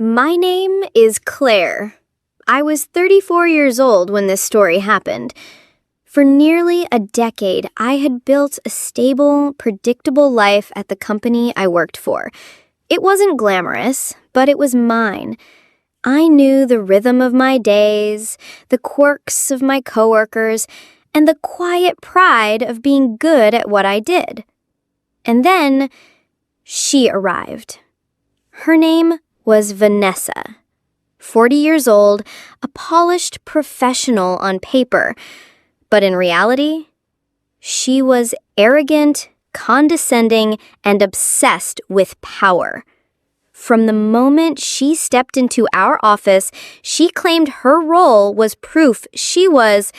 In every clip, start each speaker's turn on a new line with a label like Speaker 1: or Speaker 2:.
Speaker 1: My name is Claire. I was 34 years old when this story happened. For nearly a decade, I had built a stable, predictable life at the company I worked for. It wasn't glamorous, but it was mine. I knew the rhythm of my days, the quirks of my coworkers, and the quiet pride of being good at what I did. And then, she arrived. Her name was Vanessa. 40 years old, a polished professional on paper, but in reality, she was arrogant, condescending, and obsessed with power. From the moment she stepped into our office, she claimed her role was proof she was,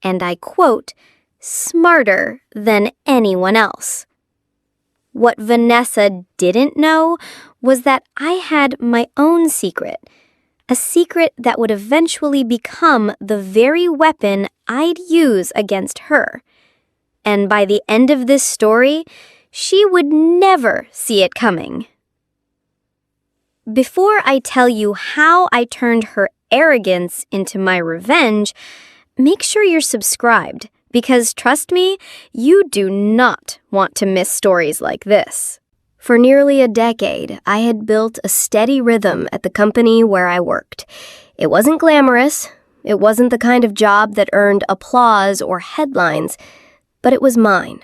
Speaker 1: and I quote, smarter than anyone else. What Vanessa didn't know was that I had my own secret, a secret that would eventually become the very weapon I'd use against her. And by the end of this story, she would never see it coming. Before I tell you how I turned her arrogance into my revenge, make sure you're subscribed, because trust me, you do not want to miss stories like this. For nearly a decade, I had built a steady rhythm at the company where I worked. It wasn't glamorous. It wasn't the kind of job that earned applause or headlines, but it was mine.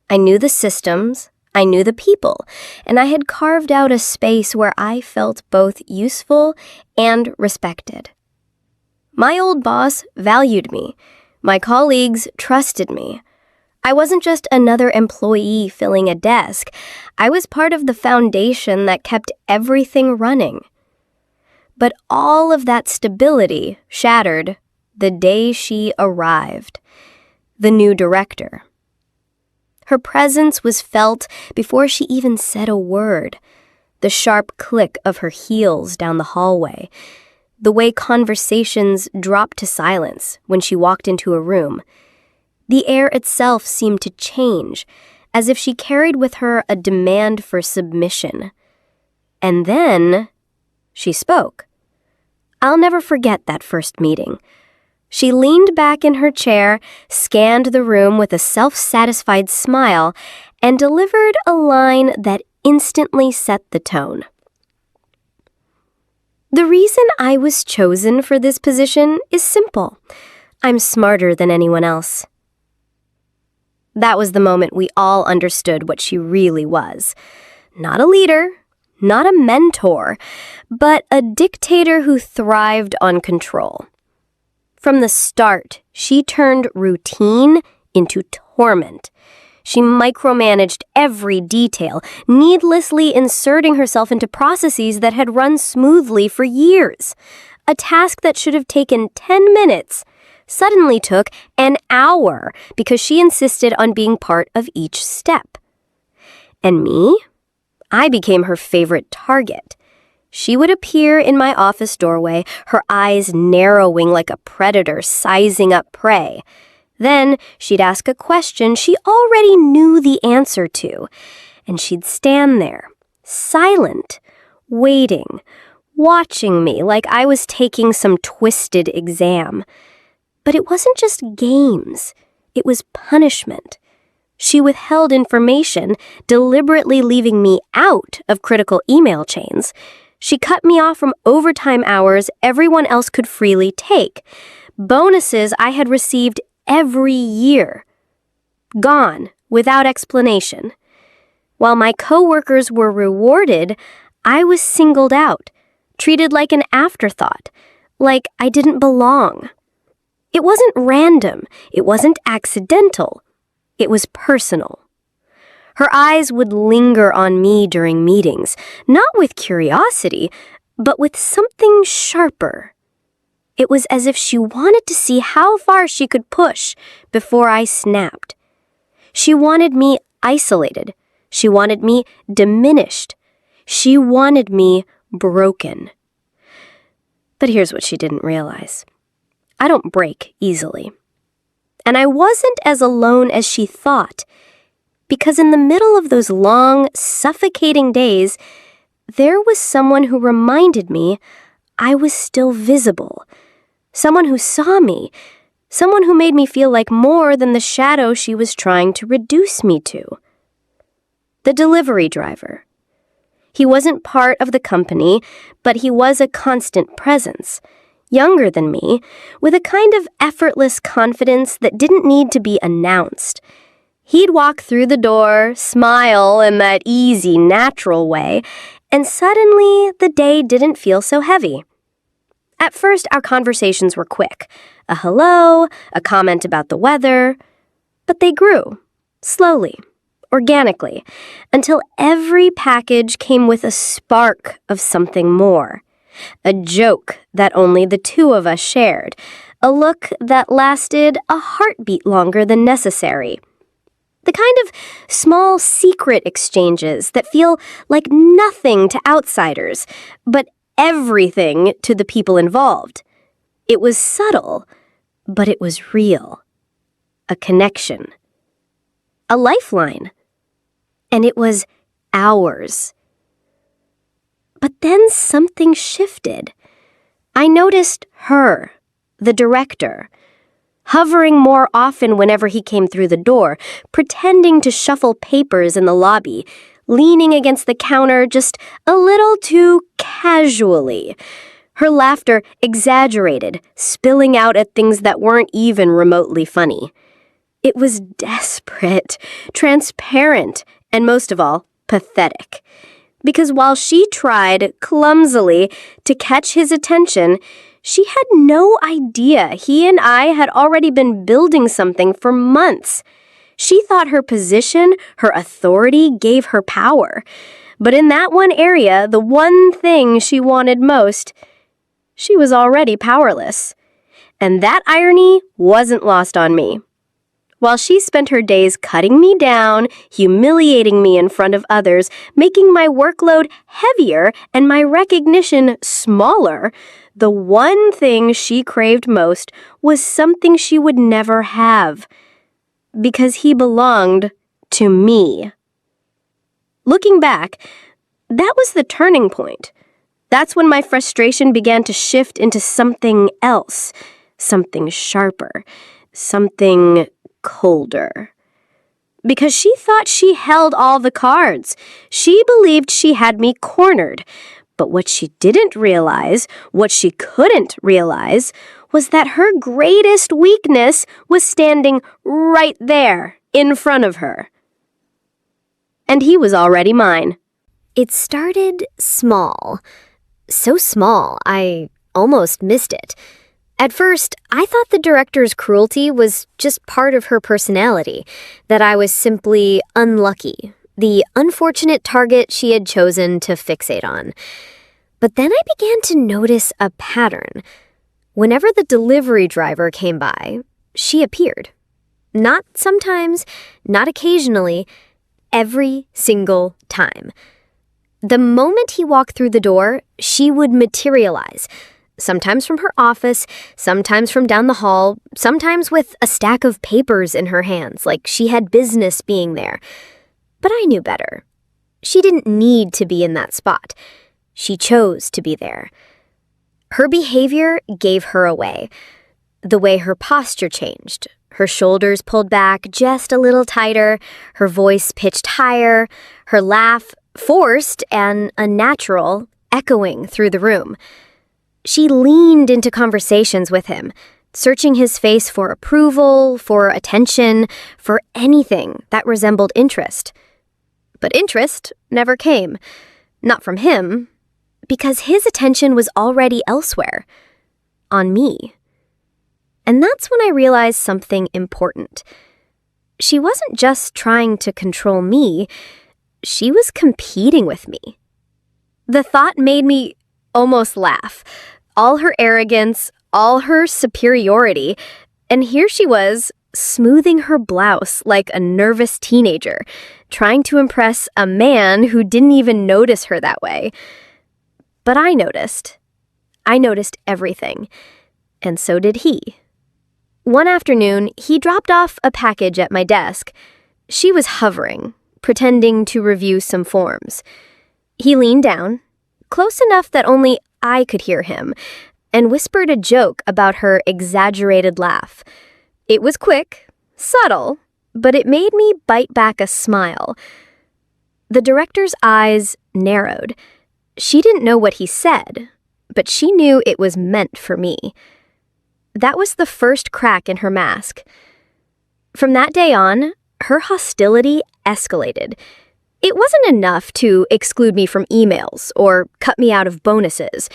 Speaker 1: I knew the systems, I knew the people, and I had carved out a space where I felt both useful and respected. My old boss valued me. My colleagues trusted me. I wasn't just another employee filling a desk. I was part of the foundation that kept everything running. But all of that stability shattered the day she arrived, the new director. Her presence was felt before she even said a word. The sharp click of her heels down the hallway, the way conversations dropped to silence when she walked into a room. The air itself seemed to change, as if she carried with her a demand for submission. And then she spoke. I'll never forget that first meeting. She leaned back in her chair, scanned the room with a self-satisfied smile, and delivered a line that instantly set the tone. The reason I was chosen for this position is simple. I'm smarter than anyone else. That was the moment we all understood what she really was. Not a leader, not a mentor, but a dictator who thrived on control. From the start, she turned routine into torment. She micromanaged every detail, needlessly inserting herself into processes that had run smoothly for years. A task that should have taken 10 minutes suddenly took an hour because she insisted on being part of each step. And me? I became her favorite target. She would appear in my office doorway, her eyes narrowing like a predator sizing up prey. Then she'd ask a question she already knew the answer to, and she'd stand there, silent, waiting, watching me like I was taking some twisted exam. But it wasn't just games, it was punishment. She withheld information, deliberately leaving me out of critical email chains. She cut me off from overtime hours everyone else could freely take, bonuses I had received every year. Gone without explanation. While my coworkers were rewarded, I was singled out, treated like an afterthought, like I didn't belong. It wasn't random, it wasn't accidental, it was personal. Her eyes would linger on me during meetings, not with curiosity, but with something sharper. It was as if she wanted to see how far she could push before I snapped. She wanted me isolated. She wanted me diminished. She wanted me broken. But here's what she didn't realize. I don't break easily. And I wasn't as alone as she thought, because in the middle of those long, suffocating days, there was someone who reminded me I was still visible. Someone who saw me. Someone who made me feel like more than the shadow she was trying to reduce me to. The delivery driver. He wasn't part of the company, but he was a constant presence. Younger than me, with a kind of effortless confidence that didn't need to be announced. He'd walk through the door, smile in that easy, natural way, and suddenly the day didn't feel so heavy. At first, our conversations were quick. A hello, a comment about the weather. But they grew, slowly, organically, until every package came with a spark of something more. A joke that only the two of us shared. A look that lasted a heartbeat longer than necessary. The kind of small secret exchanges that feel like nothing to outsiders, but everything to the people involved. It was subtle, but it was real. A connection. A lifeline. And it was ours. But then something shifted. I noticed her, the director, hovering more often whenever he came through the door, pretending to shuffle papers in the lobby, leaning against the counter just a little too casually. Her laughter exaggerated, spilling out at things that weren't even remotely funny. It was desperate, transparent, and most of all, pathetic. Because while she tried, clumsily, to catch his attention, she had no idea he and I had already been building something for months. She thought her position, her authority, gave her power. But in that one area, the one thing she wanted most, she was already powerless. And that irony wasn't lost on me. While she spent her days cutting me down, humiliating me in front of others, making my workload heavier and my recognition smaller, the one thing she craved most was something she would never have. Because he belonged to me. Looking back, that was the turning point. That's when my frustration began to shift into something else, something sharper, something colder. Because she thought she held all the cards. She believed she had me cornered. But what she didn't realize, what she couldn't realize, was that her greatest weakness was standing right there in front of her. And he was already mine.
Speaker 2: It started small. So small, I almost missed it. At first, I thought the director's cruelty was just part of her personality, that I was simply unlucky, the unfortunate target she had chosen to fixate on. But then I began to notice a pattern. Whenever the delivery driver came by, she appeared. Not sometimes, not occasionally, every single time. The moment he walked through the door, she would materialize. Sometimes from her office, sometimes from down the hall, sometimes with a stack of papers in her hands, like she had business being there. But I knew better. She didn't need to be in that spot. She chose to be there. Her behavior gave her away. The way her posture changed. Her shoulders pulled back just a little tighter, her voice pitched higher, her laugh forced and unnatural, echoing through the room. She leaned into conversations with him, searching his face for approval, for attention, for anything that resembled interest. But interest never came. Not from him, because his attention was already elsewhere. On me. And that's when I realized something important. She wasn't just trying to control me, she was competing with me. The thought made me almost laugh. All her arrogance, all her superiority, and here she was, smoothing her blouse like a nervous teenager, trying to impress a man who didn't even notice her that way. But I noticed. I noticed everything, and so did he. One afternoon, he dropped off a package at my desk. She was hovering, pretending to review some forms.
Speaker 1: He leaned down, close enough that only I could hear him, and whispered a joke about her exaggerated laugh. It was quick, subtle, but it made me bite back a smile. The director's eyes narrowed. She didn't know what he said, but she knew it was meant for me. That was the first crack in her mask. From that day on, her hostility escalated. It wasn't enough to exclude me from emails or cut me out of bonuses.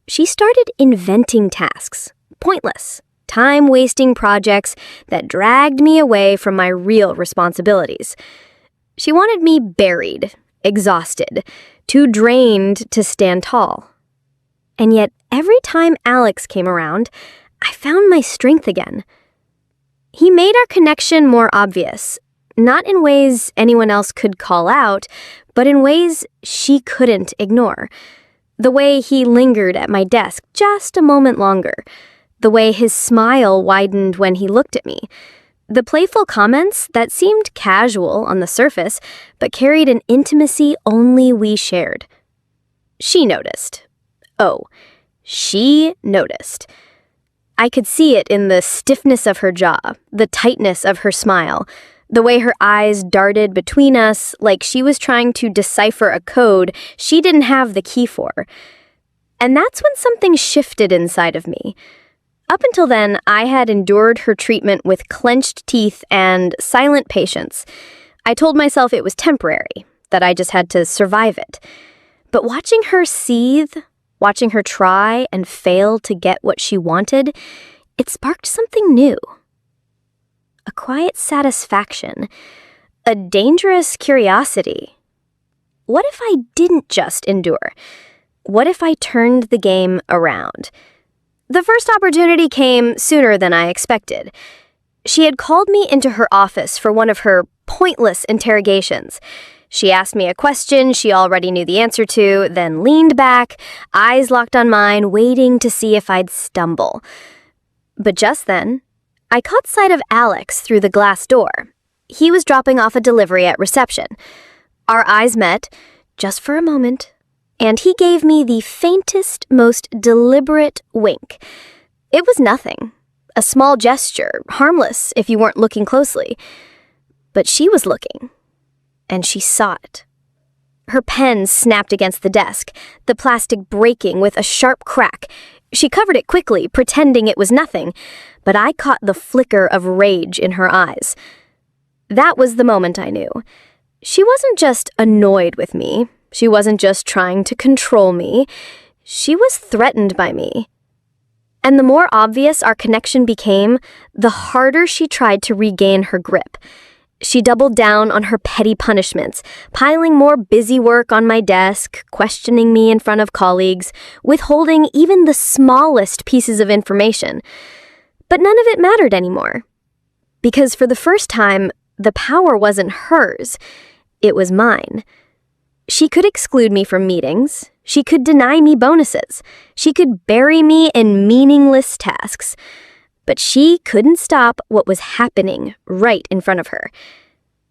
Speaker 1: She started inventing tasks, pointless, time-wasting projects that dragged me away from my real responsibilities. She wanted me buried, exhausted, too drained to stand tall. And yet, every time Alex came around, I found my strength again. He made our connection more obvious, not in ways anyone else could call out, but in ways she couldn't ignore. The way he lingered at my desk just a moment longer. The way his smile widened when he looked at me. The playful comments that seemed casual on the surface, but carried an intimacy only we shared. She noticed. Oh, she noticed. I could see it in the stiffness of her jaw, the tightness of her smile, the way her eyes darted between us like she was trying to decipher a code she didn't have the key for. And that's when something shifted inside of me. Up until then, I had endured her treatment with clenched teeth and silent patience. I told myself it was temporary, that I just had to survive it. But watching her seethe, watching her try and fail to get what she wanted, it sparked something new. A quiet satisfaction, a dangerous curiosity. What if I didn't just endure? What if I turned the game around? The first opportunity came sooner than I expected. She had called me into her office for one of her pointless interrogations. She asked me a question she already knew the answer to, then leaned back, eyes locked on mine, waiting to see if I'd stumble. But just then, I caught sight of Alex through the glass door. He was dropping off a delivery at reception. Our eyes met, just for a moment, and he gave me the faintest, most deliberate wink. It was nothing, a small gesture, harmless if you weren't looking closely. But she was looking. And she saw it. Her pen snapped against the desk, the plastic breaking with a sharp crack. She covered it quickly, pretending it was nothing, but I caught the flicker of rage in her eyes. That was the moment I knew. She wasn't just annoyed with me. She wasn't just trying to control me. She was threatened by me. And the more obvious our connection became, the harder she tried to regain her grip. She doubled down on her petty punishments, piling more busy work on my desk, questioning me in front of colleagues, withholding even the smallest pieces of information. But none of it mattered anymore. Because for the first time, the power wasn't hers, it was mine. She could exclude me from meetings. She could deny me bonuses. She could bury me in meaningless tasks. But she couldn't stop what was happening right in front of her.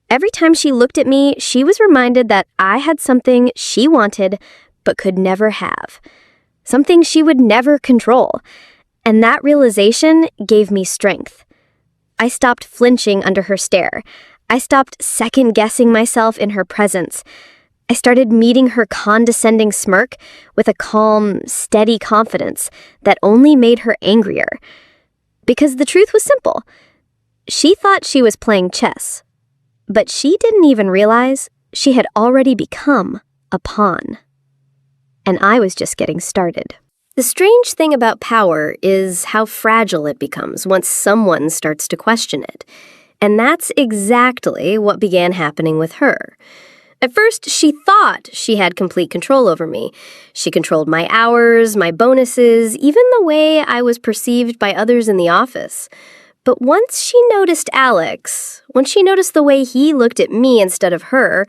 Speaker 1: Every time she looked at me, she was reminded that I had something she wanted but could never have. Something she would never control. And that realization gave me strength. I stopped flinching under her stare. I stopped second-guessing myself in her presence. I started meeting her condescending smirk with a calm, steady confidence that only made her angrier. Because the truth was simple. She thought she was playing chess, but she didn't even realize she had already become a pawn. And I was just getting started. The strange thing about power is how fragile it becomes once someone starts to question it. And that's exactly what began happening with her. At first, she thought she had complete control over me. She controlled my hours, my bonuses, even the way I was perceived by others in the office. But once she noticed Alex, once she noticed the way he looked at me instead of her,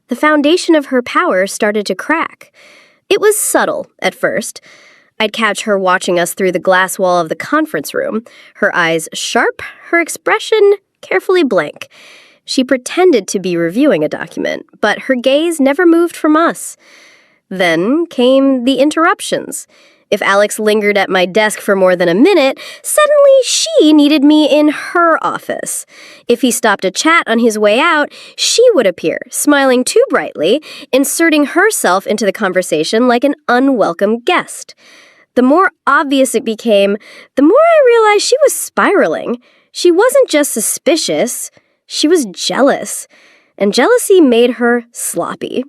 Speaker 1: the foundation of her power started to crack. It was subtle at first. I'd catch her watching us through the glass wall of the conference room, her eyes sharp, her expression carefully blank. She pretended to be reviewing a document, but her gaze never moved from us. Then came the interruptions. If Alex lingered at my desk for more than a minute, suddenly she needed me in her office. If he stopped to chat on his way out, she would appear, smiling too brightly, inserting herself into the conversation like an unwelcome guest. The more obvious it became, the more I realized she was spiraling. She wasn't just suspicious, she was jealous. And jealousy made her sloppy.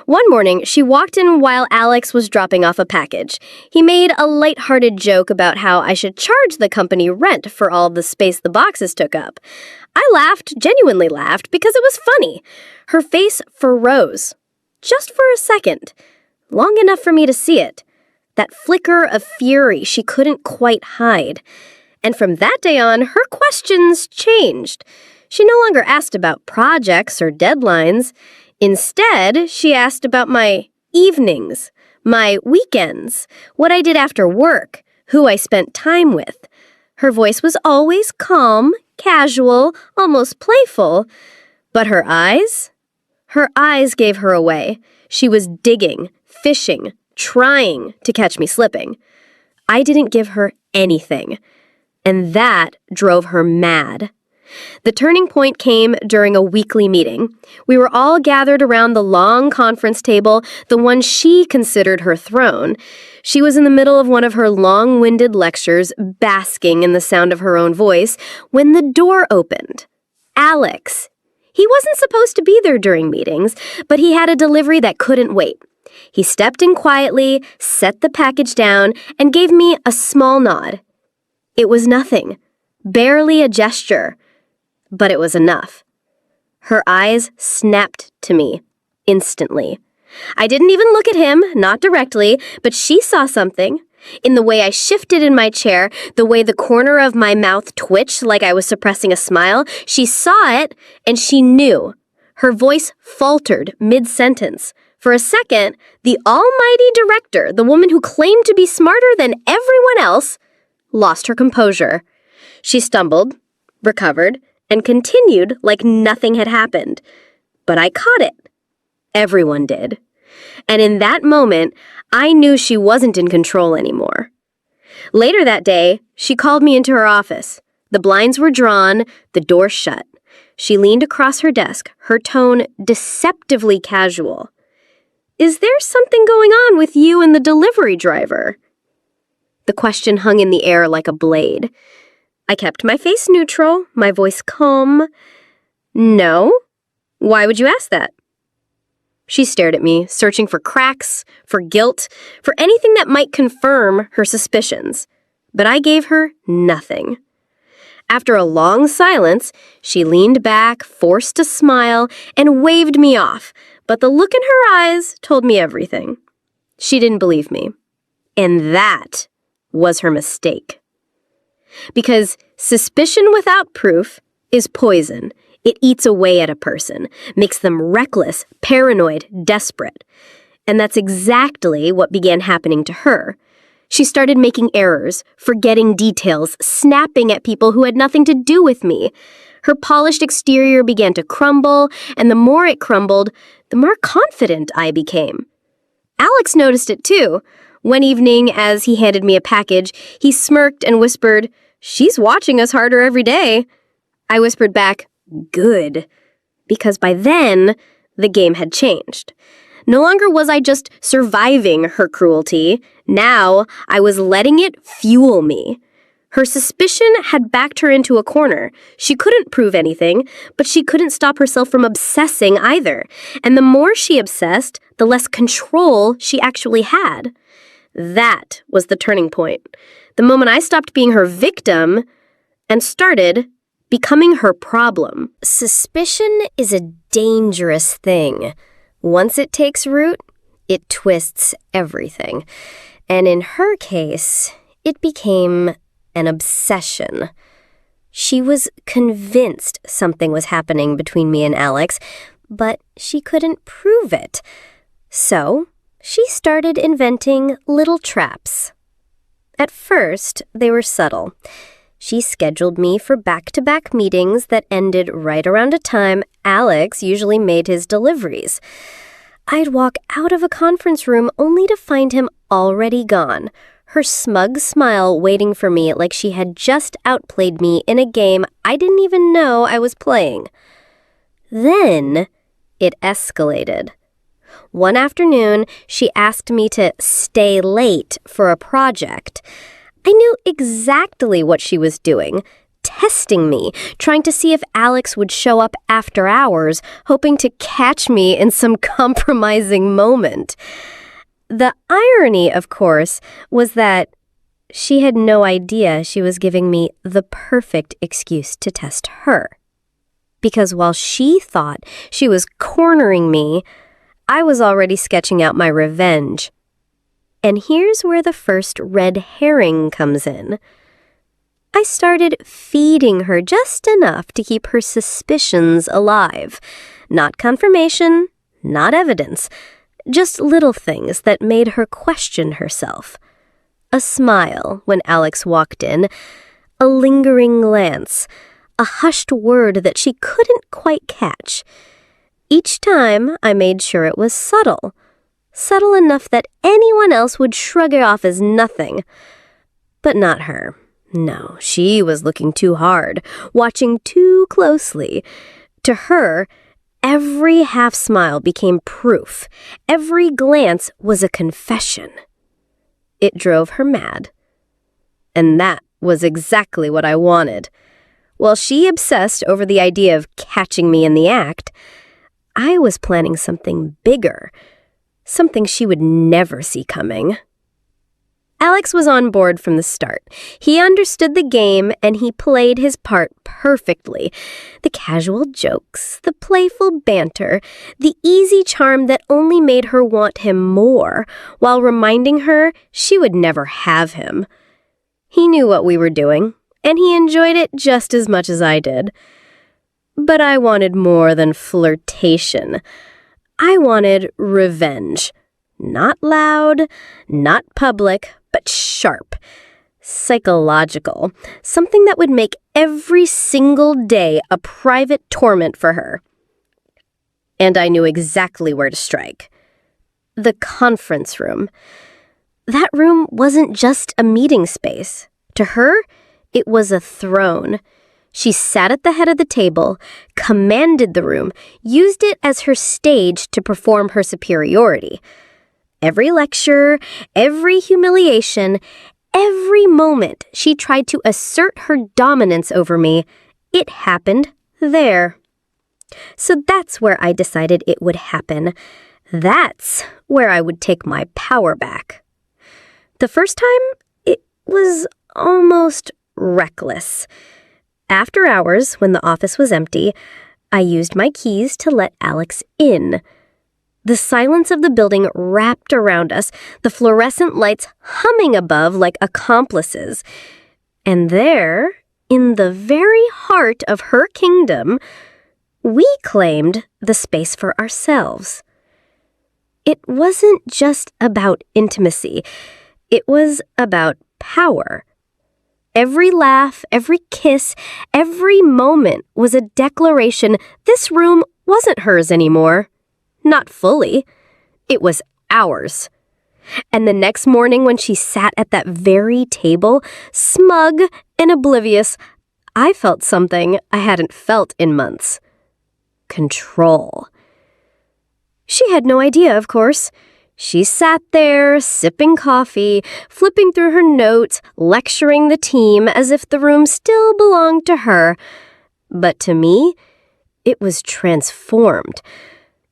Speaker 1: One morning, she walked in while Alex was dropping off a package. He made a lighthearted joke about how I should charge the company rent for all the space the boxes took up. I laughed, genuinely laughed, because it was funny. Her face froze. Just for a second. Long enough for me to see it. That flicker of fury she couldn't quite hide. And from that day on, her questions changed. She no longer asked about projects or deadlines. Instead, she asked about my evenings, my weekends, what I did after work, who I spent time with. Her voice was always calm, casual, almost playful. But her eyes? Her eyes gave her away. She was digging, fishing, trying to catch me slipping. I didn't give her anything, and that drove her mad. The turning point came during a weekly meeting. We were all gathered around the long conference table, the one she considered her throne. She was in the middle of one of her long-winded lectures, basking in the sound of her own voice, when the door opened. Alex. He wasn't supposed to be there during meetings, but he had a delivery that couldn't wait. He stepped in quietly, set the package down, and gave me a small nod. It was nothing, barely a gesture. But it was enough. Her eyes snapped to me, instantly. I didn't even look at him, not directly, but she saw something. In the way I shifted in my chair, the way the corner of my mouth twitched like I was suppressing a smile, she saw it, and she knew. Her voice faltered mid-sentence. For a second, the almighty director, the woman who claimed to be smarter than everyone else, lost her composure. She stumbled, recovered, and continued like nothing had happened. But I caught it. Everyone did. And in that moment, I knew she wasn't in control anymore. Later that day, she called me into her office. The blinds were drawn, the door shut. She leaned across her desk, her tone deceptively casual. "Is there something going on with you and the delivery driver?" The question hung in the air like a blade. I kept my face neutral, my voice calm. "No? Why would you ask that?" She stared at me, searching for cracks, for guilt, for anything that might confirm her suspicions. But I gave her nothing. After a long silence, she leaned back, forced a smile, and waved me off, but the look in her eyes told me everything. She didn't believe me. And that was her mistake. Because suspicion without proof is poison. It eats away at a person, makes them reckless, paranoid, desperate. And that's exactly what began happening to her. She started making errors, forgetting details, snapping at people who had nothing to do with me. Her polished exterior began to crumble, and the more it crumbled, the more confident I became. Alex noticed it too. One evening, as he handed me a package, he smirked and whispered, "She's watching us harder every day." I whispered back, "Good," because by then, the game had changed. No longer was I just surviving her cruelty. Now, I was letting it fuel me. Her suspicion had backed her into a corner. She couldn't prove anything, but she couldn't stop herself from obsessing either. And the more she obsessed, the less control she actually had. That was the turning point. The moment I stopped being her victim and started becoming her problem. Suspicion is a dangerous thing. Once it takes root, it twists everything. And in her case, it became an obsession. She was convinced something was happening between me and Alex, but she couldn't prove it. So, she started inventing little traps. At first, they were subtle. She scheduled me for back-to-back meetings that ended right around a time Alex usually made his deliveries. I'd walk out of a conference room only to find him already gone, her smug smile waiting for me like she had just outplayed me in a game I didn't even know I was playing. Then it escalated. One afternoon, she asked me to stay late for a project. I knew exactly what she was doing, testing me, trying to see if Alex would show up after hours, hoping to catch me in some compromising moment. The irony, of course, was that she had no idea she was giving me the perfect excuse to test her. Because while she thought she was cornering me, I was already sketching out my revenge. And here's where the first red herring comes in. I started feeding her just enough to keep her suspicions alive. Not confirmation, not evidence, just little things that made her question herself. A smile when Alex walked in, a lingering glance, a hushed word that she couldn't quite catch. Each time, I made sure it was subtle enough that anyone else would shrug it off as nothing. But not her. No, she was looking too hard, watching too closely. To her, every half-smile became proof. Every glance was a confession. It drove her mad. And that was exactly what I wanted. While she obsessed over the idea of catching me in the act, I was planning something bigger, something she would never see coming. Alex was on board from the start. He understood the game and he played his part perfectly. The casual jokes, the playful banter, the easy charm that only made her want him more, while reminding her she would never have him. He knew what we were doing, and he enjoyed it just as much as I did. But I wanted more than flirtation. I wanted revenge. Not loud, not public, but sharp. Psychological. Something that would make every single day a private torment for her. And I knew exactly where to strike. The conference room. That room wasn't just a meeting space. To her, it was a throne. She sat at the head of the table, commanded the room, used it as her stage to perform her superiority. Every lecture, every humiliation, every moment she tried to assert her dominance over me, it happened there. So that's where I decided it would happen. That's where I would take my power back. The first time, it was almost reckless. After hours, when the office was empty, I used my keys to let Alex in. The silence of the building wrapped around us, the fluorescent lights humming above like accomplices. And there, in the very heart of her kingdom, we claimed the space for ourselves. It wasn't just about intimacy. It was about power. Every laugh, every kiss, every moment was a declaration this room wasn't hers anymore. Not fully. It was ours. And the next morning when she sat at that very table, smug and oblivious, I felt something I hadn't felt in months. Control. She had no idea, of course. She sat there, sipping coffee, flipping through her notes, lecturing the team as if the room still belonged to her. But to me, it was transformed.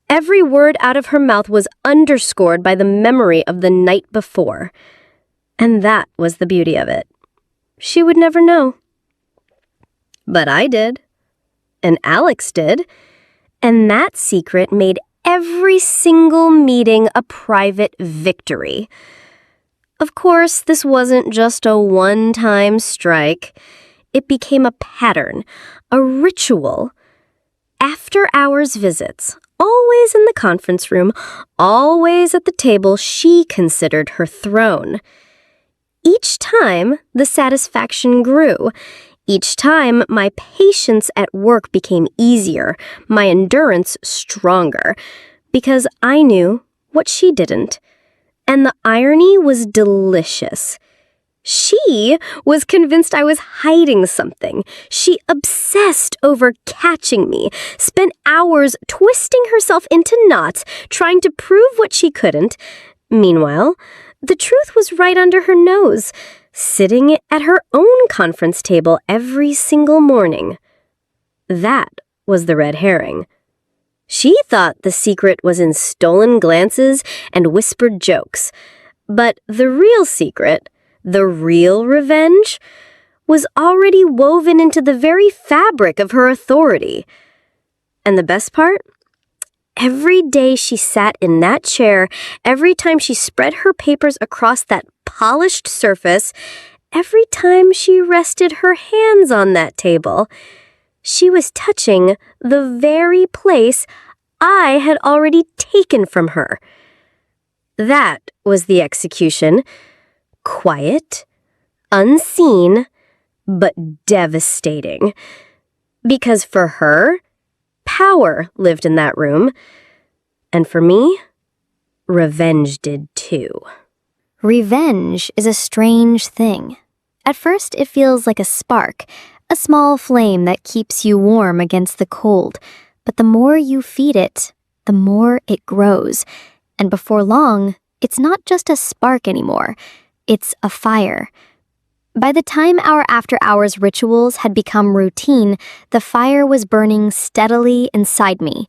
Speaker 1: Every word out of her mouth was underscored by the memory of the night before. And that was the beauty of it. She would never know. But I did. And Alex did. And that secret made every single meeting a private victory. Of course, this wasn't just a one-time strike. It became a pattern, a ritual. After-hours visits, always in the conference room, always at the table she considered her throne. Each time, the satisfaction grew. Each time, my patience at work became easier, my endurance stronger, because I knew what she didn't. And the irony was delicious. She was convinced I was hiding something. She obsessed over catching me, spent hours twisting herself into knots, trying to prove what she couldn't. Meanwhile, the truth was right under her nose, sitting at her own conference table every single morning. That was the red herring. She thought the secret was in stolen glances and whispered jokes. But the real secret, the real revenge, was already woven into the very fabric of her authority. And the best part? Every day she sat in that chair, every time she spread her papers across that polished surface, every time she rested her hands on that table, she was touching the very place I had already taken from her. That was the execution. Quiet, unseen, but devastating. Because for her, power lived in that room. And for me, revenge did too.
Speaker 2: Revenge is a strange thing. At first, it feels like a spark, a small flame that keeps you warm against the cold. But the more you feed it, the more it grows. And before long, it's not just a spark anymore. It's a fire. By the time our after-hours rituals had become routine, the fire was burning steadily inside me.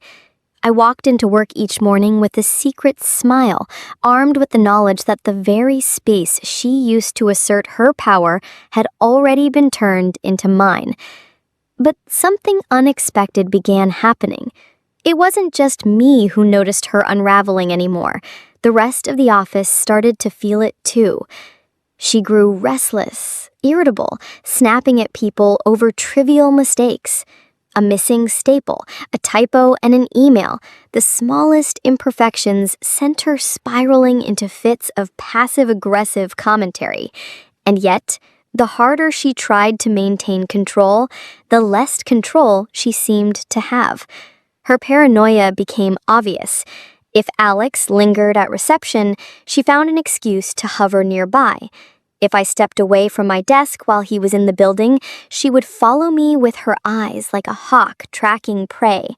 Speaker 2: I walked into work each morning with a secret smile, armed with the knowledge that the very space she used to assert her power had already been turned into mine. But something unexpected began happening. It wasn't just me who noticed her unraveling anymore. The rest of the office started to feel it too. She grew restless, irritable, snapping at people over trivial mistakes. A missing staple, a typo, and an email. The smallest imperfections sent her spiraling into fits of passive-aggressive commentary. And yet, the harder she tried to maintain control, the less control she seemed to have. Her paranoia became obvious. If Alex lingered at reception, she found an excuse to hover nearby. If I stepped away from my desk while he was in the building, she would follow me with her eyes like a hawk tracking prey.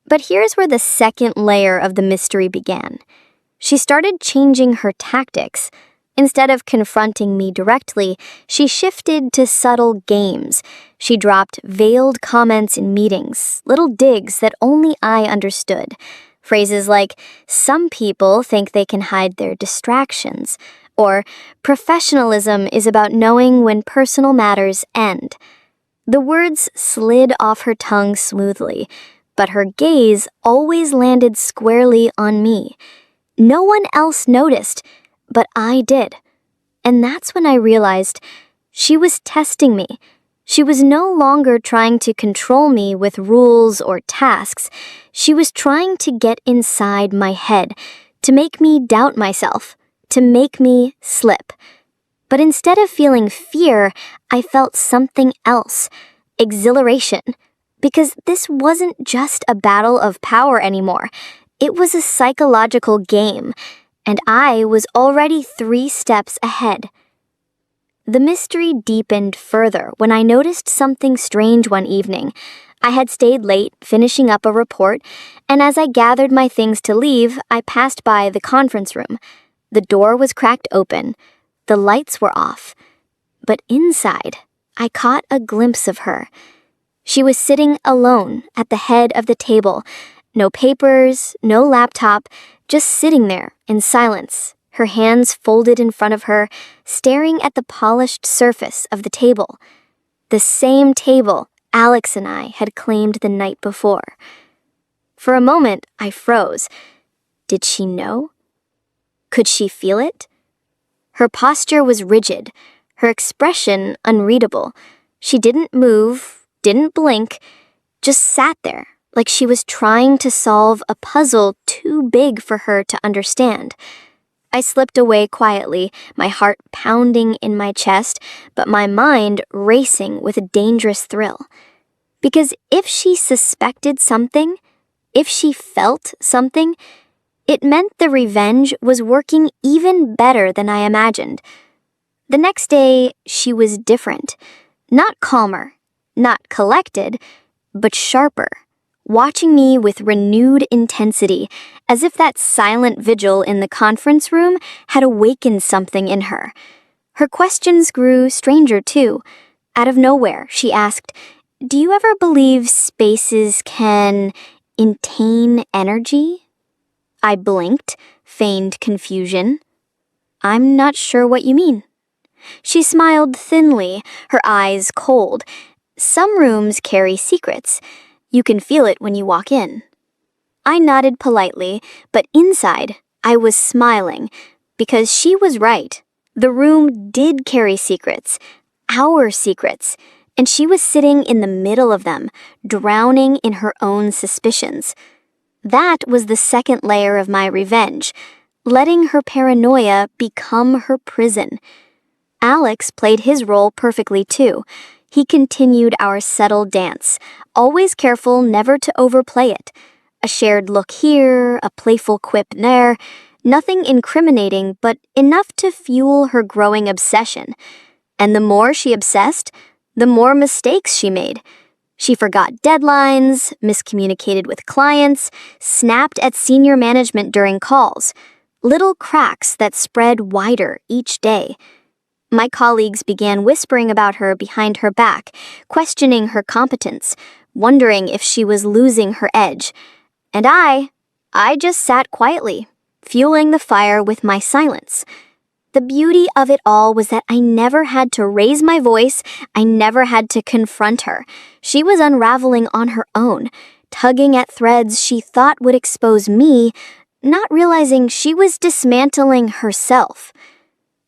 Speaker 2: But here's where the second layer of the mystery began. She started changing her tactics. Instead of confronting me directly, she shifted to subtle games. She dropped veiled comments in meetings, little digs that only I understood. Phrases like, "Some people think they can hide their distractions," or "Professionalism is about knowing when personal matters end." The words slid off her tongue smoothly, but her gaze always landed squarely on me. No one else noticed, but I did. And that's when I realized she was testing me. She was no longer trying to control me with rules or tasks. She was trying to get inside my head, to make me doubt myself, to make me slip. But instead of feeling fear, I felt something else, exhilaration. Because this wasn't just a battle of power anymore. It was a psychological game, and I was already 3 steps ahead. The mystery deepened further when I noticed something strange one evening. I had stayed late, finishing up a report, and as I gathered my things to leave, I passed by the conference room. The door was cracked open. The lights were off. But inside, I caught a glimpse of her. She was sitting alone at the head of the table. No papers, no laptop, just sitting there in silence, her hands folded in front of her, staring at the polished surface of the table. The same table Alex and I had claimed the night before. For a moment, I froze. Did she know? Could she feel it? Her posture was rigid, her expression unreadable. She didn't move, didn't blink, just sat there like she was trying to solve a puzzle too big for her to understand. I slipped away quietly, my heart pounding in my chest, but my mind racing with a dangerous thrill. Because if she suspected something, If she felt something, it meant the revenge was working even better than I imagined. The next day, she was different. Not calmer, not collected, but sharper, watching me with renewed intensity, as if that silent vigil in the conference room had awakened something in her. Her questions grew stranger, too. Out of nowhere, she asked, "Do you ever believe spaces can intain energy?" I blinked, feigned confusion. "I'm not sure what you mean." She smiled thinly, her eyes cold. "Some rooms carry secrets. You can feel it when you walk in." I nodded politely, but inside, I was smiling, because she was right. The room did carry secrets, our secrets, and she was sitting in the middle of them, drowning in her own suspicions. That was the second layer of my revenge, letting her paranoia become her prison. Alex played his role perfectly too. He continued our subtle dance, always careful never to overplay it. A shared look here, a playful quip there, nothing incriminating, but enough to fuel her growing obsession. And the more she obsessed, the more mistakes she made. She forgot deadlines, miscommunicated with clients, snapped at senior management during calls. Little cracks that spread wider each day. My colleagues began whispering about her behind her back, questioning her competence, wondering if she was losing her edge. And I just sat quietly, fueling the fire with my silence. The beauty of it all was that I never had to raise my voice, I never had to confront her. She was unraveling on her own, tugging at threads she thought would expose me, not realizing she was dismantling herself.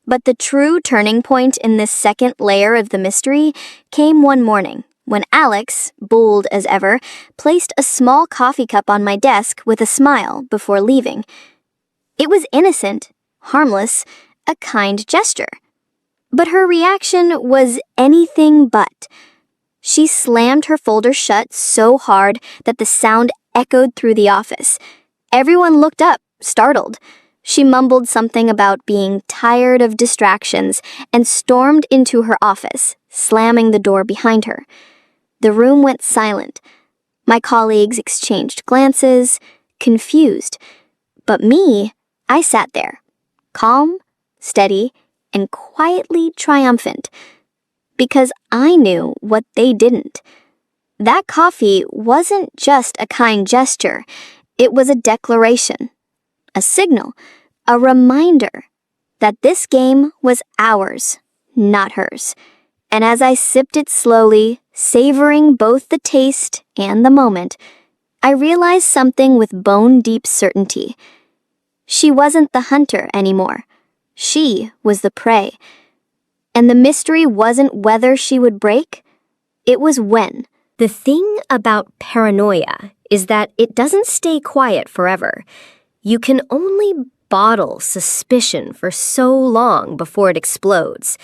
Speaker 2: But the true turning point in this second layer of the mystery came one morning, when Alex, bold as ever, placed a small coffee cup on my desk with a smile before leaving. It was innocent, harmless, a kind gesture. But her reaction was anything but. She slammed her folder shut so hard that the sound echoed through the office. Everyone looked up, startled. She mumbled something about being tired of distractions and stormed into her office, slamming the door behind her. The room went silent. My colleagues exchanged glances, confused. But me, I sat there, calm, steady, and quietly triumphant, because I knew what they didn't. That coffee wasn't just a kind gesture, it was a declaration, a signal, a reminder that this game was ours, not hers. And as I sipped it slowly, savoring both the taste and the moment, I realized something with bone-deep certainty. She wasn't the hunter anymore. She was the prey. And the mystery wasn't whether she would break, it was when.
Speaker 1: The thing about paranoia is that it doesn't stay quiet forever. You can only bottle suspicion for so long before it explodes.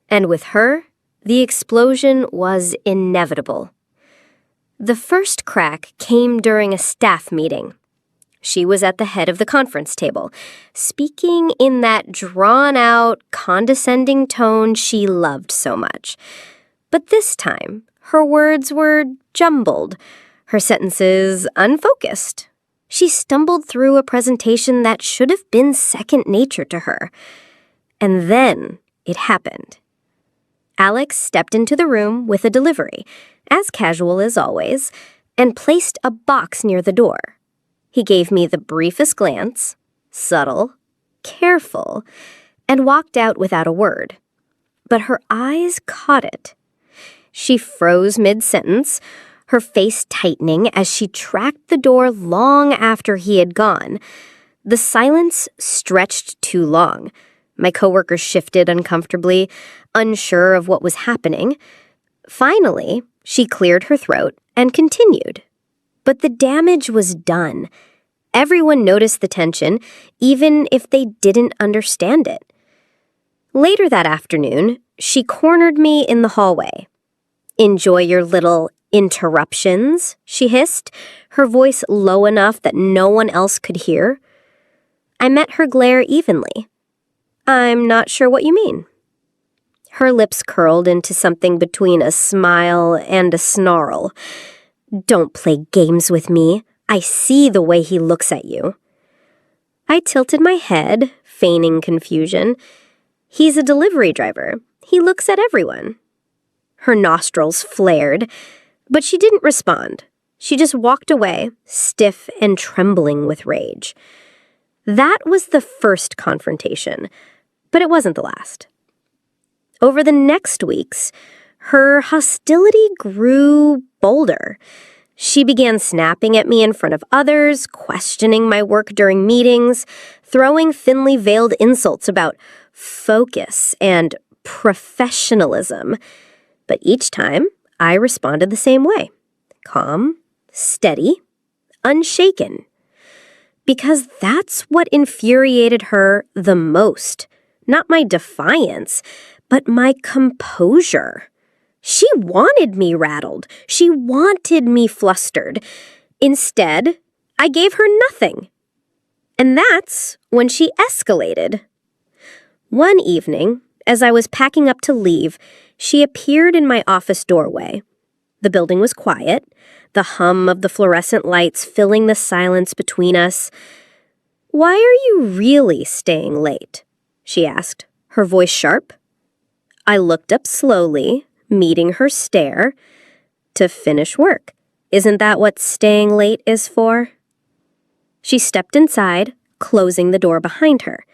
Speaker 1: And with her, the explosion was inevitable. The first crack came during a staff meeting. She was at the head of the conference table, speaking in that drawn-out, condescending tone she loved so much. But this time, her words were jumbled, her sentences unfocused. She stumbled through a presentation that should have been second nature to her. And then it happened. Alex stepped into the room with a delivery, as casual as always, and placed a box near the door. He gave me the briefest glance, subtle, careful, and walked out without a word. But her eyes caught it. She froze mid-sentence, her face tightening as she tracked the door long after he had gone. The silence stretched too long. My coworkers shifted uncomfortably, unsure of what was happening. Finally, she cleared her throat and continued. But the damage was done. Everyone noticed the tension, even if they didn't understand it. Later that afternoon, she cornered me in the hallway. "Enjoy your little "Interruptions," she hissed, her voice low enough that no one else could hear. I met her glare evenly. "I'm not sure what you mean." Her lips curled into something between a smile and a snarl. "Don't play games with me. I see the way he looks at you." I tilted my head, feigning confusion. "He's a delivery driver. He looks at everyone." Her nostrils flared, but she didn't respond. She just walked away, stiff and trembling with rage. That was the first confrontation, but it wasn't the last. Over the next weeks, her hostility grew bolder. She began snapping at me in front of others, questioning my work during meetings, throwing thinly veiled insults about focus and professionalism. But each time, I responded the same way. Calm, steady, unshaken. Because that's what infuriated her the most. Not my defiance, but my composure. She wanted me rattled. She wanted me flustered. Instead, I gave her nothing. And that's when she escalated. One evening, as I was packing up to leave, she appeared in my office doorway. The building was quiet, the hum of the fluorescent lights filling the silence between us. "Why are you really staying late?" she asked, her voice sharp. I looked up slowly, meeting her stare. "To finish work. Isn't that what staying late is for?" She stepped inside, closing the door behind her.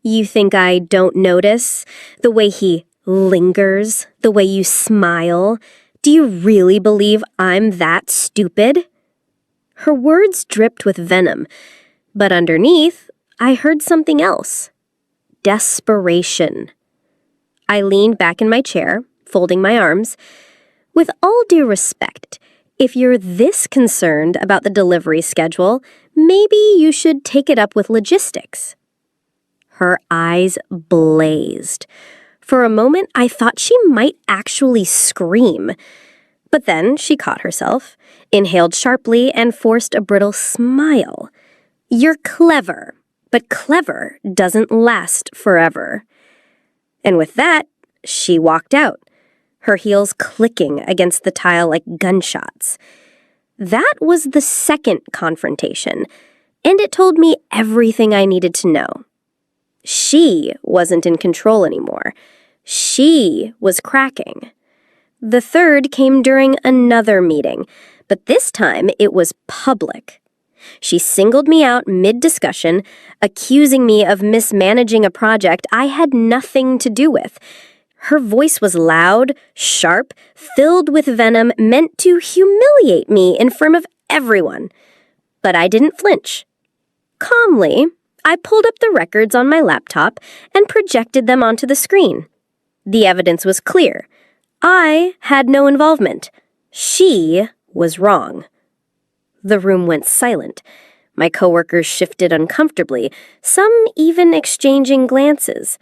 Speaker 1: "You think I don't notice? The way he lingers, the way you smile. Do you really believe I'm that stupid?" Her words dripped with venom, but underneath, I heard something else. Desperation. I leaned back in my chair, folding my arms. "With all due respect, if you're this concerned about the delivery schedule, maybe you should take it up with logistics." Her eyes blazed. For a moment, I thought she might actually scream. But then she caught herself, inhaled sharply, and forced a brittle smile. "You're clever, but clever doesn't last forever." And with that, she walked out, her heels clicking against the tile like gunshots. That was the second confrontation, and it told me everything I needed to know. She wasn't in control anymore. She was cracking. The third came during another meeting, but this time it was public. She singled me out mid-discussion, accusing me of mismanaging a project I had nothing to do with. Her voice was loud, sharp, filled with venom, meant to humiliate me in front of everyone. But I didn't flinch. Calmly, I pulled up the records on my laptop and projected them onto the screen. The evidence was clear. I had no involvement. She was wrong. The room went silent. My coworkers shifted uncomfortably, some even exchanging glances.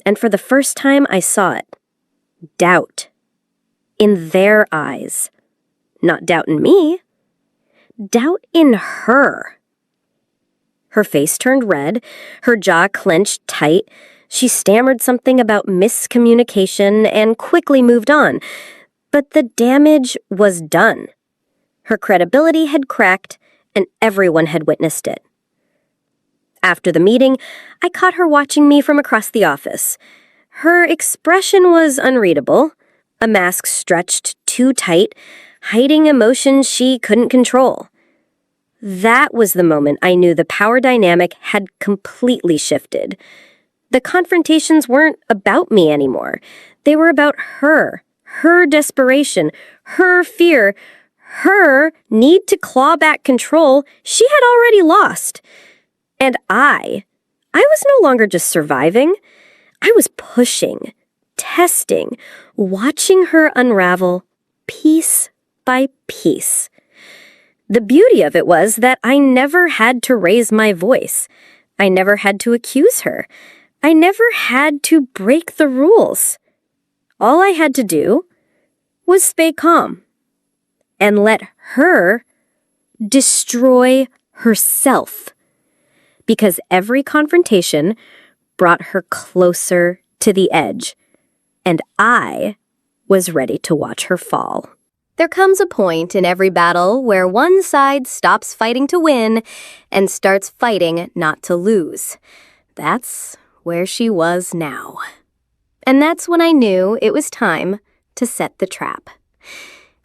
Speaker 1: And for the first time, I saw it. Doubt. In their eyes. Not doubt in me. Doubt in her. Her face turned red, her jaw clenched tight. She stammered something about miscommunication and quickly moved on. But the damage was done. Her credibility had cracked, and everyone had witnessed it. After the meeting, I caught her watching me from across the office. Her expression was unreadable, a mask stretched too tight, hiding emotions she couldn't control. That was the moment I knew the power dynamic had completely shifted. The confrontations weren't about me anymore. They were about her desperation, her fear, her need to claw back control she had already lost. And I was no longer just surviving. I was pushing, testing, watching her unravel piece by piece. The beauty of it was that I never had to raise my voice. I never had to accuse her. I never had to break the rules. All I had to do was stay calm. and let her destroy herself. Because every confrontation brought her closer to the edge, and I was ready to watch her fall. There comes a point in every battle where one side stops fighting to win and starts fighting not to lose. That's where she was now. And that's when I knew it was time to set the trap.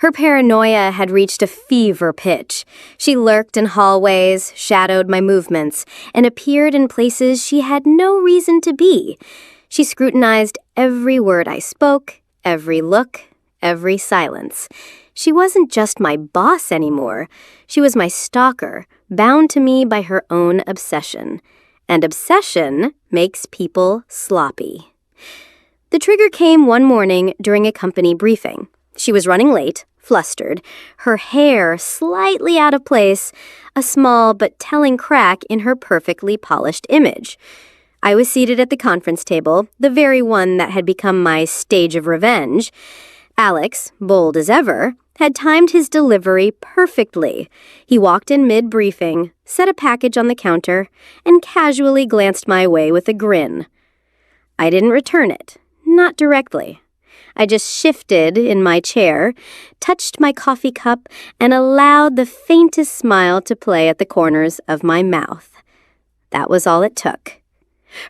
Speaker 1: Her paranoia had reached a fever pitch. She lurked in hallways, shadowed my movements, and appeared in places she had no reason to be. She scrutinized every word I spoke, every look, every silence. She wasn't just my boss anymore. She was my stalker, bound to me by her own obsession. And obsession makes people sloppy. The trigger came one morning during a company briefing. She was running late, flustered, her hair slightly out of place, a small but telling crack in her perfectly polished image. I was seated at the conference table, the very one that had become my stage of revenge. Alex, bold as ever, had timed his delivery perfectly. He walked in mid-briefing, set a package on the counter, and casually glanced my way with a grin. I didn't return it, not directly. I just shifted in my chair, touched my coffee cup, and allowed the faintest smile to play at the corners of my mouth. That was all it took.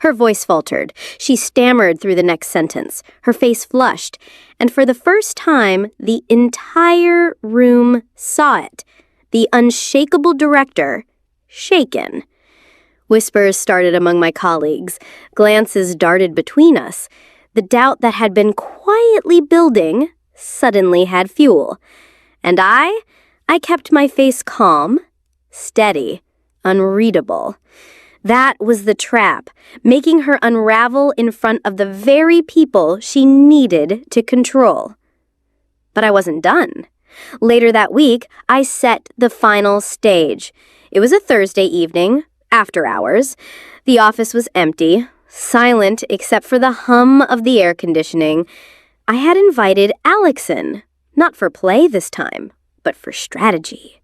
Speaker 1: Her voice faltered. She stammered through the next sentence. Her face flushed, and for the first time, the entire room saw it. The unshakable director, shaken. Whispers started among my colleagues. Glances darted between us. The doubt that had been quietly building suddenly had fuel. And I kept my face calm, steady, unreadable. That was the trap, making her unravel in front of the very people she needed to control. But I wasn't done. Later that week, I set the final stage. It was a Thursday evening, after hours. The office was empty, silent except for the hum of the air conditioning. I had invited Alex in, not for play this time, but for strategy.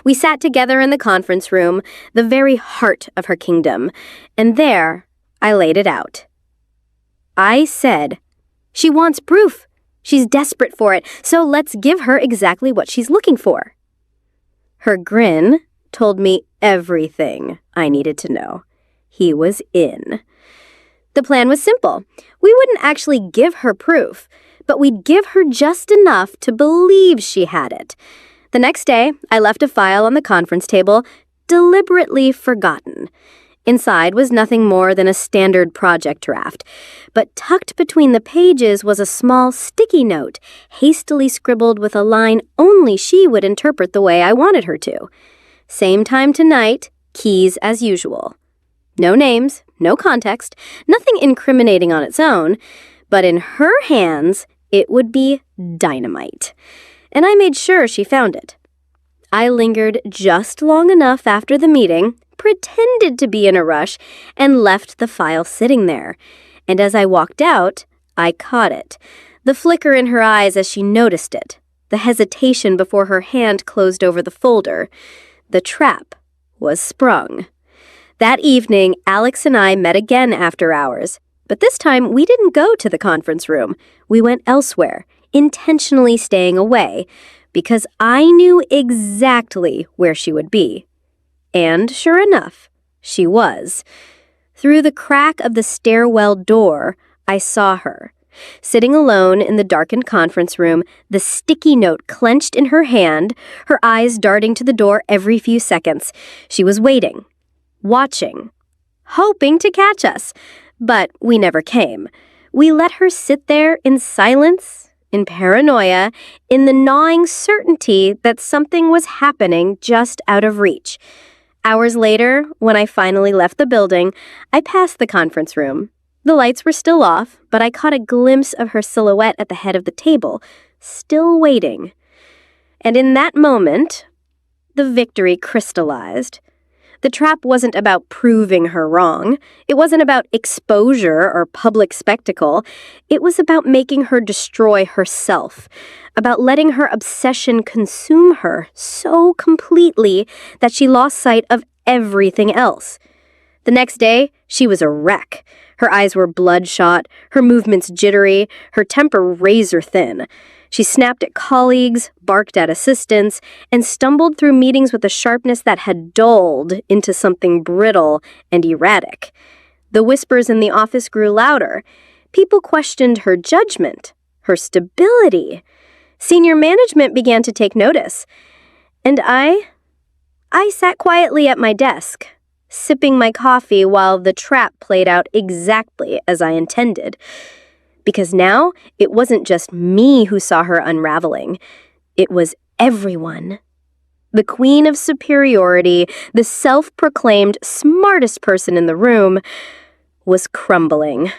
Speaker 1: We sat together in the conference room, the very heart of her kingdom, and there I laid it out. I said, "She wants proof. She's desperate for it, so let's give her exactly what she's looking for." Her grin told me everything I needed to know. He was in. The plan was simple. We wouldn't actually give her proof, but we'd give her just enough to believe she had it. The next day, I left a file on the conference table, deliberately forgotten. Inside was nothing more than a standard project draft, but tucked between the pages was a small sticky note, hastily scribbled with a line only she would interpret the way I wanted her to. Same time tonight, keys as usual. No names, no context, nothing incriminating on its own, but in her hands, it would be dynamite. And I made sure she found it. I lingered just long enough after the meeting, pretended to be in a rush, and left the file sitting there. And as I walked out, I caught it. The flicker in her eyes as she noticed it. The hesitation before her hand closed over the folder. The trap was sprung. That evening, Alex and I met again after hours. But this time, we didn't go to the conference room. We went elsewhere, intentionally staying away, because I knew exactly where she would be. And sure enough, she was. Through the crack of the stairwell door, I saw her. Sitting alone in the darkened conference room, the sticky note clenched in her hand, her eyes darting to the door every few seconds. She was waiting, watching, hoping to catch us. But we never came. We let her sit there in silence, in paranoia, in the gnawing certainty that something was happening just out of reach. Hours later, when I finally left the building, I passed the conference room. The lights were still off, but I caught a glimpse of her silhouette at the head of the table, still waiting. And in that moment, the victory crystallized. The trap wasn't about proving her wrong. It wasn't about exposure or public spectacle. It was about making her destroy herself, about letting her obsession consume her so completely that she lost sight of everything else. The next day, she was a wreck. Her eyes were bloodshot, her movements jittery, her temper razor thin. She snapped at colleagues, barked at assistants, and stumbled through meetings with a sharpness that had dulled into something brittle and erratic. The whispers in the office grew louder. People questioned her judgment, her stability. Senior management began to take notice. And I sat quietly at my desk, sipping my coffee while the trap played out exactly as I intended. Because now, it wasn't just me who saw her unraveling. It was everyone. The queen of superiority, the self-proclaimed smartest person in the room, was crumbling.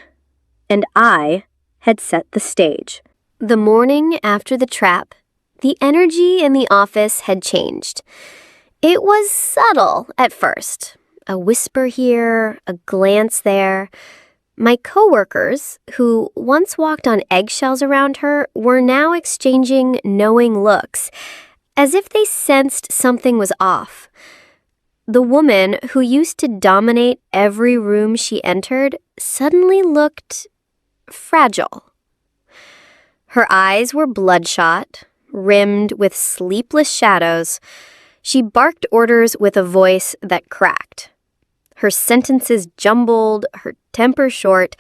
Speaker 1: And I had set the stage.
Speaker 2: The morning after the trap, the energy in the office had changed. It was subtle at first. A whisper here, a glance there. My coworkers, who once walked on eggshells around her, were now exchanging knowing looks, as if they sensed something was off. The woman who used to dominate every room she entered suddenly looked fragile. Her eyes were bloodshot, rimmed with sleepless shadows. She barked orders with a voice that cracked. Her sentences jumbled, her temper short.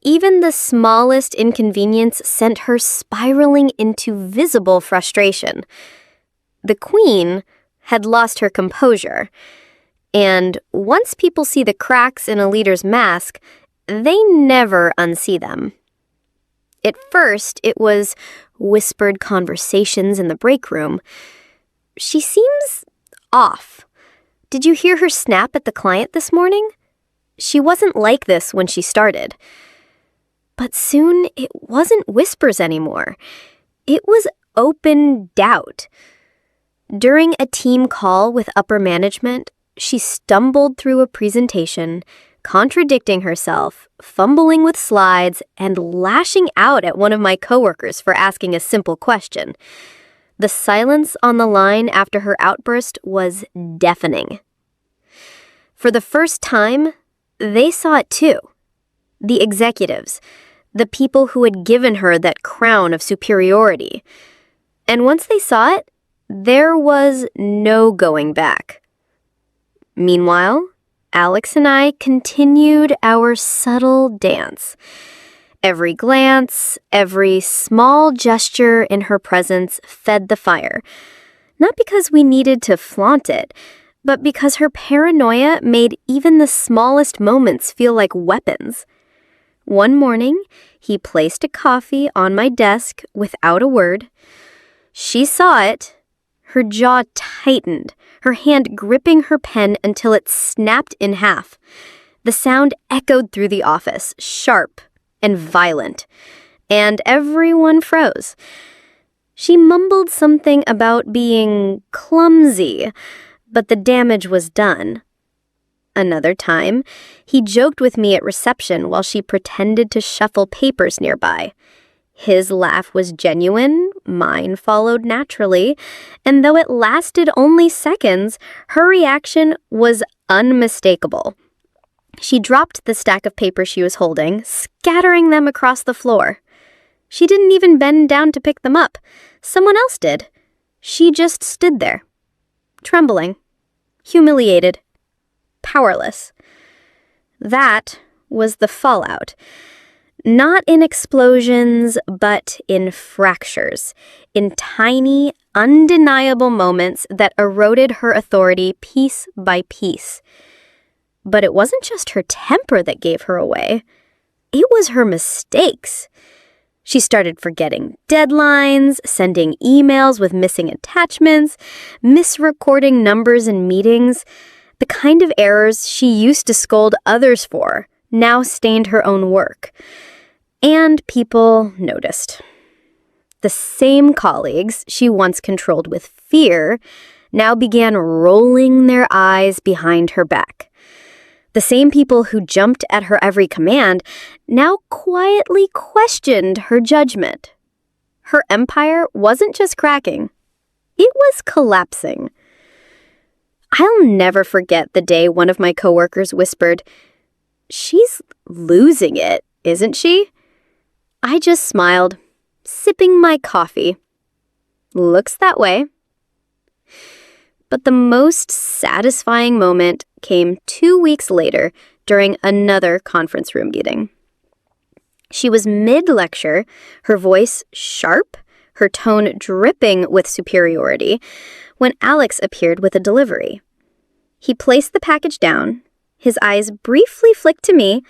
Speaker 2: Even the smallest inconvenience sent her spiraling into visible frustration. The queen had lost her composure, and once people see the cracks in a leader's mask, they never unsee them. At first, it was whispered conversations in the break room. "She seems off. Did you hear her snap at the client this morning? She wasn't like this when she started." But soon it wasn't whispers anymore. It was open doubt. During a team call with upper management, she stumbled through a presentation, contradicting herself, fumbling with slides, and lashing out at one of my coworkers for asking a simple question. The silence on the line after her outburst was deafening. For the first time, they saw it too. The executives, the people who had given her that crown of superiority. And once they saw it, there was no going back. Meanwhile, Alex and I continued our subtle dance. Every glance, every small gesture in her presence fed the fire. Not because we needed to flaunt it, but because her paranoia made even the smallest moments feel like weapons. One morning, he placed a coffee on my desk without a word. She saw it. Her jaw tightened, her hand gripping her pen until it snapped in half. The sound echoed through the office, sharp and violent, and everyone froze. She mumbled something about being clumsy, but the damage was done. Another time, he joked with me at reception while she pretended to shuffle papers nearby. His laugh was genuine, mine followed naturally, and though it lasted only seconds, her reaction was unmistakable. She dropped the stack of papers she was holding, scattering them across the floor. She didn't even bend down to pick them up. Someone else did. She just stood there, trembling, humiliated, powerless. That was the fallout. Not in explosions, but in fractures, in tiny, undeniable moments that eroded her authority piece by piece. But it wasn't just her temper that gave her away. It was her mistakes. She started forgetting deadlines, sending emails with missing attachments, misrecording numbers in meetings. The kind of errors she used to scold others for now stained her own work. And people noticed. The same colleagues she once controlled with fear
Speaker 1: now began rolling their eyes behind her back. The same people who jumped at her every command now quietly questioned her judgment. Her empire wasn't just cracking, it was collapsing. I'll never forget the day one of my coworkers whispered, "She's losing it, isn't she?" I just smiled, sipping my coffee. Looks that way. But the most satisfying moment came 2 weeks later during another conference room meeting. She was mid-lecture, her voice sharp, her tone dripping with superiority, when Alex appeared with a delivery. He placed the package down. His eyes briefly flicked to me.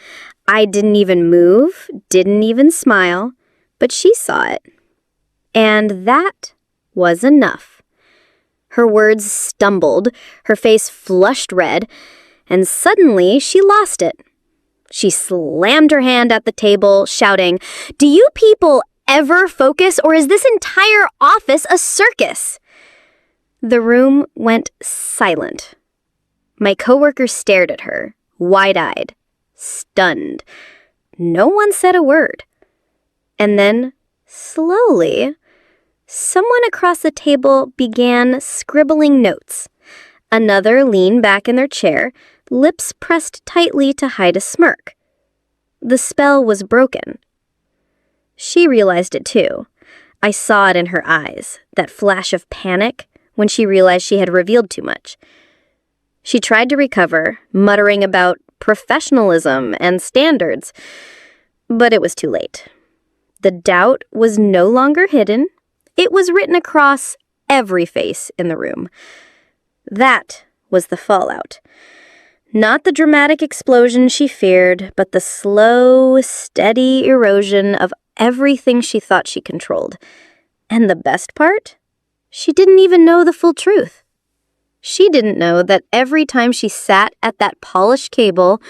Speaker 1: I didn't even move, didn't even smile, but she saw it. And that was enough. Her words stumbled, her face flushed red, and suddenly she lost it. She slammed her hand at the table, shouting, "Do you people ever focus, or is this entire office a circus?" The room went silent. My coworker stared at her, wide-eyed, stunned. No one said a word. And then, slowly, someone across the table began scribbling notes. Another leaned back in their chair, lips pressed tightly to hide a smirk. The spell was broken. She realized it too. I saw it in her eyes, that flash of panic when she realized she had revealed too much. She tried to recover, muttering about professionalism and standards, but it was too late. The doubt was no longer hidden. It was written across every face in the room. That was the fallout. Not the dramatic explosion she feared, but the slow, steady erosion of everything she thought she controlled. And the best part? She didn't even know the full truth. She didn't know that every time she sat at that polished table,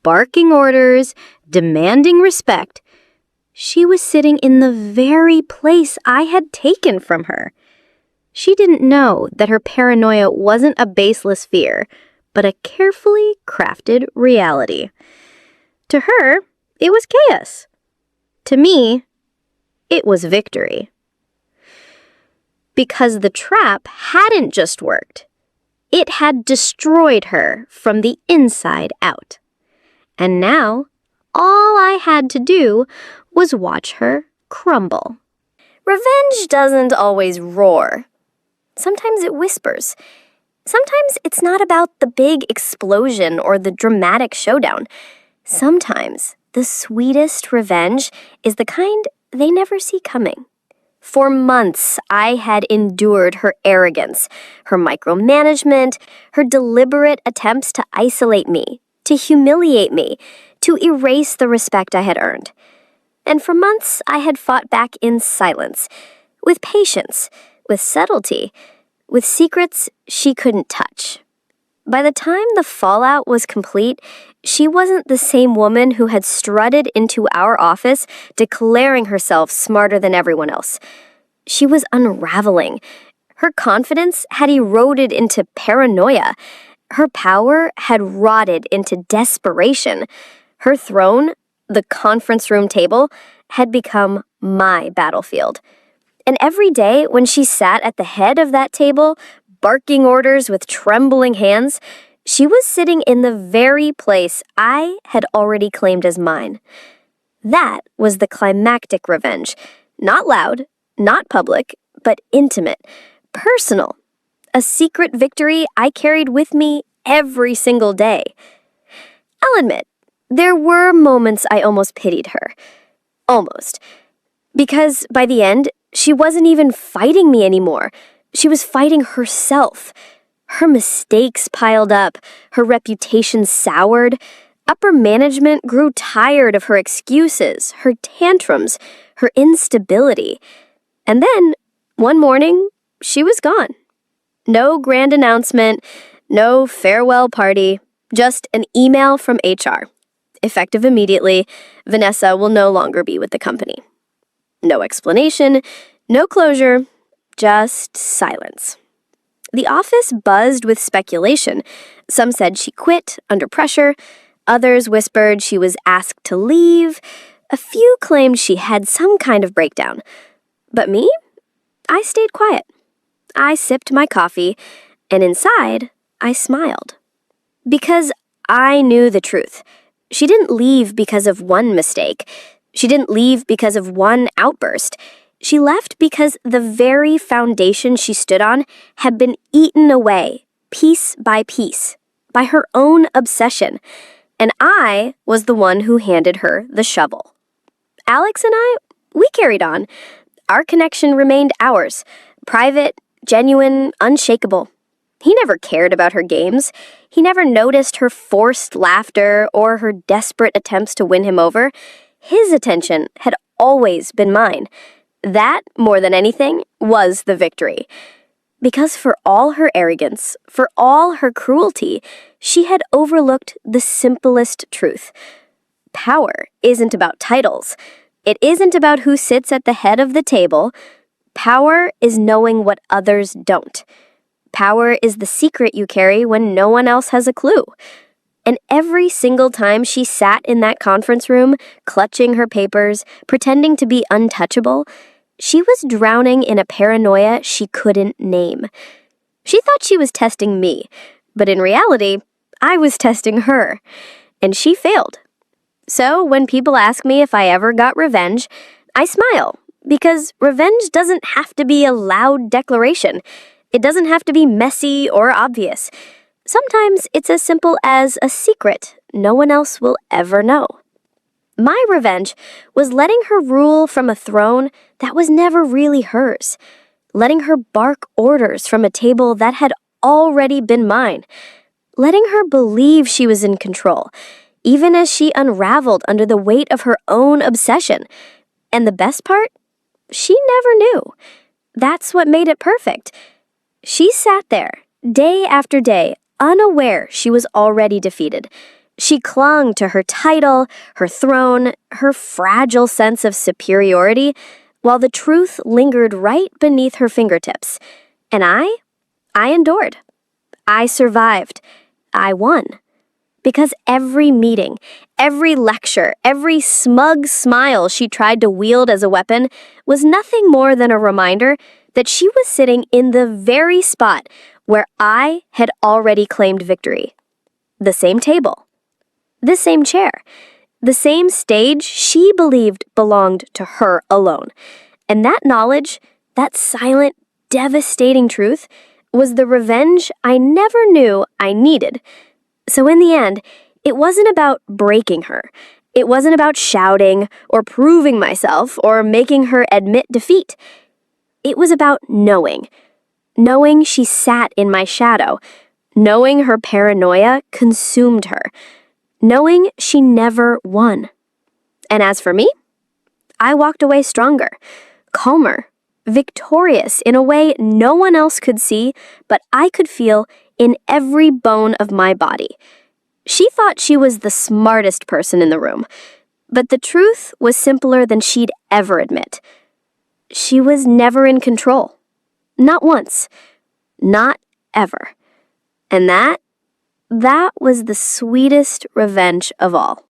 Speaker 1: barking orders, demanding respect, she was sitting in the very place I had taken from her. She didn't know that her paranoia wasn't a baseless fear, but a carefully crafted reality. To her, it was chaos. To me, it was victory. Because the trap hadn't just worked. It had destroyed her from the inside out. And now, all I had to do was watch her crumble. Revenge doesn't always roar. Sometimes it whispers. Sometimes it's not about the big explosion or the dramatic showdown. Sometimes the sweetest revenge is the kind they never see coming. For months, I had endured her arrogance, her micromanagement, her deliberate attempts to isolate me, to humiliate me, to erase the respect I had earned. And for months, I had fought back in silence, with patience, with subtlety, with secrets she couldn't touch. By the time the fallout was complete, she wasn't the same woman who had strutted into our office declaring herself smarter than everyone else. She was unraveling. Her confidence had eroded into paranoia. Her power had rotted into desperation. Her throne, the conference room table, had become my battlefield. And every day when she sat at the head of that table, barking orders with trembling hands, she was sitting in the very place I had already claimed as mine. That was the climactic revenge. Not loud, not public, but intimate, personal. A secret victory I carried with me every single day. I'll admit, there were moments I almost pitied her. Almost. Because by the end, she wasn't even fighting me anymore. She was fighting herself. Her mistakes piled up, her reputation soured. Upper management grew tired of her excuses, her tantrums, her instability. And then, one morning, she was gone. No grand announcement, no farewell party, just an email from HR. Effective immediately, Vanessa will no longer be with the company. No explanation, no closure, just silence. The office buzzed with speculation. Some said she quit under pressure. Others whispered she was asked to leave. A few claimed she had some kind of breakdown. But me? I stayed quiet. I sipped my coffee, and inside, I smiled. Because I knew the truth. She didn't leave because of one mistake. She didn't leave because of one outburst. She left because the very foundation she stood on had been eaten away, piece by piece, by her own obsession. And I was the one who handed her the shovel. Alex and I, we carried on. Our connection remained ours, private, genuine, unshakable. He never cared about her games. He never noticed her forced laughter or her desperate attempts to win him over. His attention had always been mine. That, more than anything, was the victory. Because for all her arrogance, for all her cruelty, she had overlooked the simplest truth. Power isn't about titles. It isn't about who sits at the head of the table. Power is knowing what others don't. Power is the secret you carry when no one else has a clue. And every single time she sat in that conference room, clutching her papers, pretending to be untouchable, she was drowning in a paranoia she couldn't name. She thought she was testing me, but in reality, I was testing her. And she failed. So when people ask me if I ever got revenge, I smile, because revenge doesn't have to be a loud declaration. It doesn't have to be messy or obvious. Sometimes it's as simple as a secret no one else will ever know. My revenge was letting her rule from a throne that was never really hers, letting her bark orders from a table that had already been mine, letting her believe she was in control, even as she unraveled under the weight of her own obsession. And the best part? She never knew. That's what made it perfect. She sat there, day after day, unaware she was already defeated. She clung to her title, her throne, her fragile sense of superiority, while the truth lingered right beneath her fingertips. And I endured. I survived. I won. Because every meeting, every lecture, every smug smile she tried to wield as a weapon was nothing more than a reminder that she was sitting in the very spot where I had already claimed victory. The same table. The same chair. The same stage she believed belonged to her alone. And that knowledge, that silent, devastating truth, was the revenge I never knew I needed. So in the end, it wasn't about breaking her. It wasn't about shouting or proving myself or making her admit defeat. It was about knowing. Knowing she sat in my shadow. Knowing her paranoia consumed her. Knowing she never won. And as for me, I walked away stronger, calmer, victorious in a way no one else could see, but I could feel in every bone of my body. She thought she was the smartest person in the room, but the truth was simpler than she'd ever admit. She was never in control. Not once. Not ever. And that was the sweetest revenge of all.